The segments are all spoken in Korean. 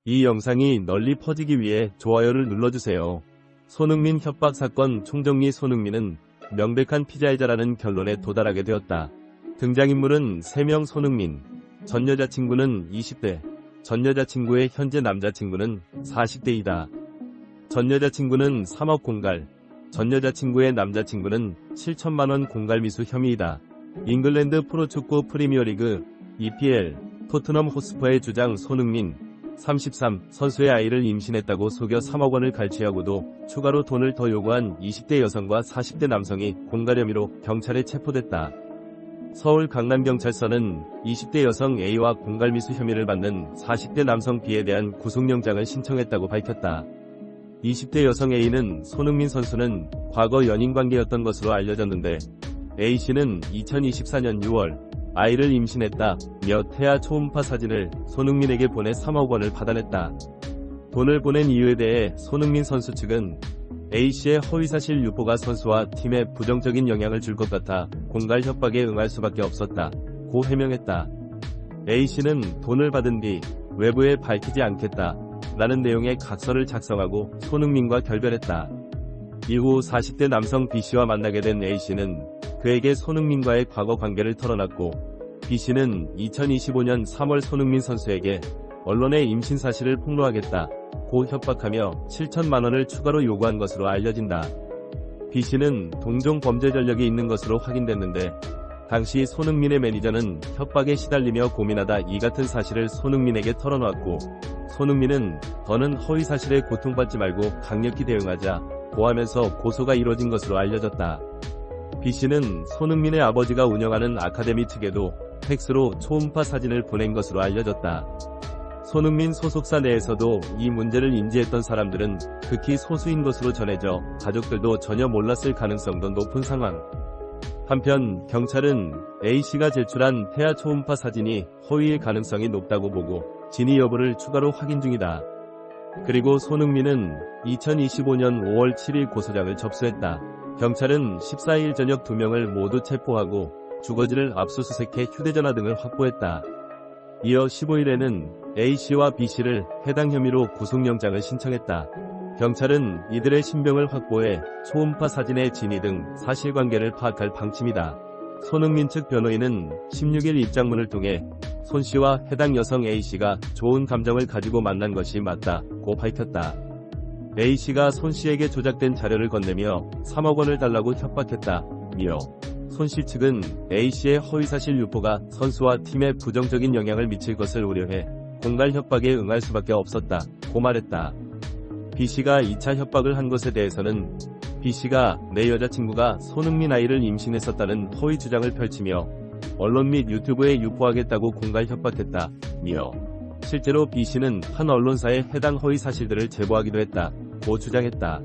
이 영상이 널리 퍼지기 위해 좋아요를 눌러주세요. 손흥민 협박 사건 총정리. 손흥민은 명백한 피해자라는 결론에 도달하게 되었다. 등장인물은 3명. 손흥민, 전 여자친구는 20대, 전 여자친구의 현재 남자친구는 40대이다. 전 여자친구는 3억 공갈, 전 여자친구의 남자친구는 7천만원 공갈 미수 혐의이다. 잉글랜드 프로축구 프리미어리그 EPL 토트넘 호스퍼의 주장 손흥민 33 선수의 아이를 임신했다고 속여 3억 원을 갈취하고도 추가로 돈을 더 요구한 20대 여성과 40대 남성이 공갈 혐의로 경찰에 체포됐다. 서울 강남경찰서는 20대 여성 A와 공갈 미수 혐의를 받는 40대 남성 B에 대한 구속영장을 신청했다고 밝혔다. 20대 여성 A는 손흥민 선수는 과거 연인관계였던 것으로 알려졌는데 A씨는 2024년 6월 아이를 임신했다며 태아 초음파 사진을 손흥민에게 보내 3억 원을 받아냈다. 돈을 보낸 이유에 대해 손흥민 선수 측은 A씨의 허위사실 유포가 선수와 팀에 부정적인 영향을 줄 것 같아 공갈 협박에 응할 수밖에 없었다고 해명했다. A씨는 돈을 받은 뒤 외부에 밝히지 않겠다 라는 내용의 각서를 작성하고 손흥민과 결별했다. 이후 40대 남성 B씨와 만나게 된 A씨는 그에게 손흥민과의 과거 관계를 털어놨고 B씨는 2025년 3월 손흥민 선수에게 언론에 임신 사실을 폭로하겠다고 협박하며 7천만원을 추가로 요구한 것으로 알려진다. B씨는 동종 범죄 전력이 있는 것으로 확인됐는데 당시 손흥민의 매니저는 협박에 시달리며 고민하다 이 같은 사실을 손흥민에게 털어놓았고 손흥민은 더는 허위사실에 고통받지 말고 강력히 대응하자 고하면서 고소가 이뤄진 것으로 알려졌다. B씨는 손흥민의 아버지가 운영하는 아카데미 측에도 팩스로 초음파 사진을 보낸 것으로 알려졌다. 손흥민 소속사 내에서도 이 문제를 인지했던 사람들은 극히 소수인 것으로 전해져 가족들도 전혀 몰랐을 가능성도 높은 상황. 한편 경찰은 A씨가 제출한 태아 초음파 사진이 허위일 가능성이 높다고 보고 진위 여부를 추가로 확인 중이다. 그리고 손흥민은 2025년 5월 7일 고소장을 접수했다. 경찰은 14일 저녁 2명을 모두 체포하고 주거지를 압수수색해 휴대전화 등을 확보했다. 이어 15일에는 A씨와 B씨를 해당 혐의로 구속영장을 신청했다. 경찰은 이들의 신병을 확보해 초음파 사진의 진위 등 사실관계를 파악할 방침이다. 손흥민 측 변호인은 16일 입장문을 통해 손씨와 해당 여성 A씨가 좋은 감정을 가지고 만난 것이 맞다고 밝혔다. A씨가 손씨에게 조작된 자료를 건네며 3억 원을 달라고 협박했다며 손씨 측은 A씨의 허위사실 유포가 선수와 팀에 부정적인 영향을 미칠 것을 우려해 공갈 협박에 응할 수밖에 없었다고 말했다. B씨가 2차 협박을 한 것에 대해서는 B씨가 내 여자친구가 손흥민 아이를 임신했었다는 허위 주장을 펼치며 언론 및 유튜브에 유포하겠다고 공갈 협박했다며 실제로 B씨는 한 언론사에 해당 허위 사실들을 제보하기도 했다고 주장했다.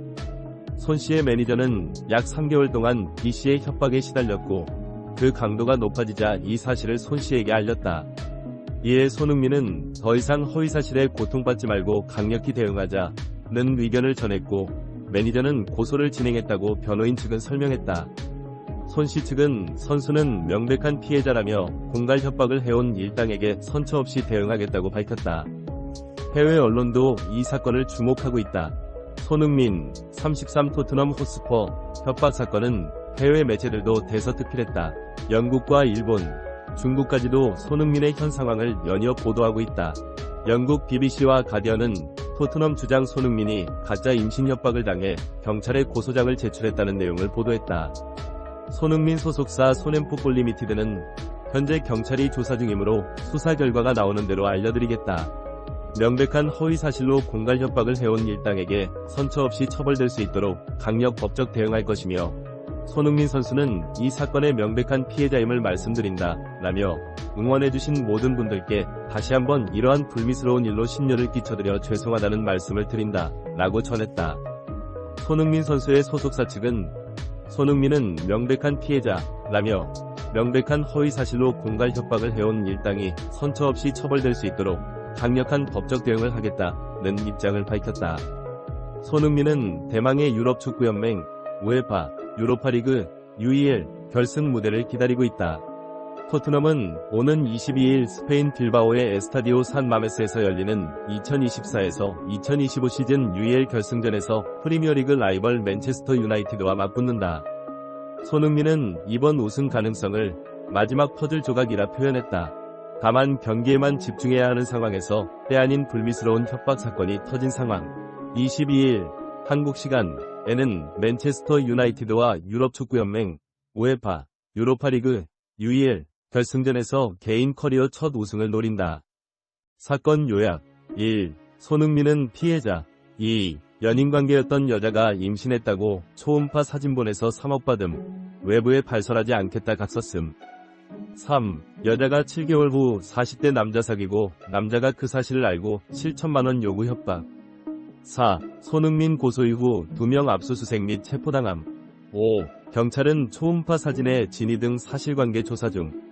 손씨의 매니저는 약 3개월 동안 B씨의 협박에 시달렸고 그 강도가 높아지자 이 사실을 손씨에게 알렸다. 이에 손흥민은 더 이상 허위 사실에 고통받지 말고 강력히 대응하자는 의견을 전했고 매니저는 고소를 진행했다고 변호인 측은 설명했다. 손씨 측은 선수는 명백한 피해자라며 공갈 협박을 해온 일당에게 선처 없이 대응하겠다고 밝혔다. 해외 언론도 이 사건을 주목하고 있다. 손흥민 33 토트넘 호스퍼 협박 사건은 해외 매체들도 대서특필했다. 영국과 일본, 중국까지도 손흥민의 현 상황을 연이어 보도하고 있다. 영국 BBC와 가디언은 토트넘 주장 손흥민이 가짜 임신 협박을 당해 경찰에 고소장을 제출했다는 내용을 보도했다. 손흥민 소속사 손앤풋볼 리미티드는 현재 경찰이 조사 중이므로 수사 결과가 나오는 대로 알려드리겠다. 명백한 허위 사실로 공갈 협박을 해온 일당에게 선처 없이 처벌될 수 있도록 강력 법적 대응할 것이며 손흥민 선수는 이 사건의 명백한 피해자임을 말씀드린다 라며 응원해주신 모든 분들께 다시 한번 이러한 불미스러운 일로 심려를 끼쳐드려 죄송하다는 말씀을 드린다 라고 전했다. 손흥민 선수의 소속사 측은 손흥민은 명백한 피해자라며 명백한 허위 사실로 공갈 협박을 해온 일당이 선처 없이 처벌될 수 있도록 강력한 법적 대응을 하겠다는 입장을 밝혔다. 손흥민은 대망의 유럽축구연맹, 우에파, 유로파리그, UEL 결승 무대를 기다리고 있다. 토트넘은 오는 22일 스페인 빌바오의 에스타디오 산 마메스에서 열리는 2024에서 2025 시즌 UEL 결승전에서 프리미어리그 라이벌 맨체스터 유나이티드와 맞붙는다. 손흥민은 이번 우승 가능성을 마지막 퍼즐 조각이라 표현했다. 다만 경기에만 집중해야 하는 상황에서 때 아닌 불미스러운 협박 사건이 터진 상황. 22일 한국 시간에는 맨체스터 유나이티드와 유럽축구연맹, 우에파, 유로파리그, UEL 결승전에서 개인 커리어 첫 우승을 노린다. 사건 요약 1. 손흥민은 피해자. 2. 연인관계였던 여자가 임신했다고 초음파 사진 보내서 3억 받음. 외부에 발설하지 않겠다 각서씀. 3. 여자가 7개월 후 40대 남자 사귀고 남자가 그 사실을 알고 7천만원 요구 협박. 4. 손흥민 고소 이후 2명 압수수색 및 체포당함. 5. 경찰은 초음파 사진의 진위 등 사실관계 조사 중.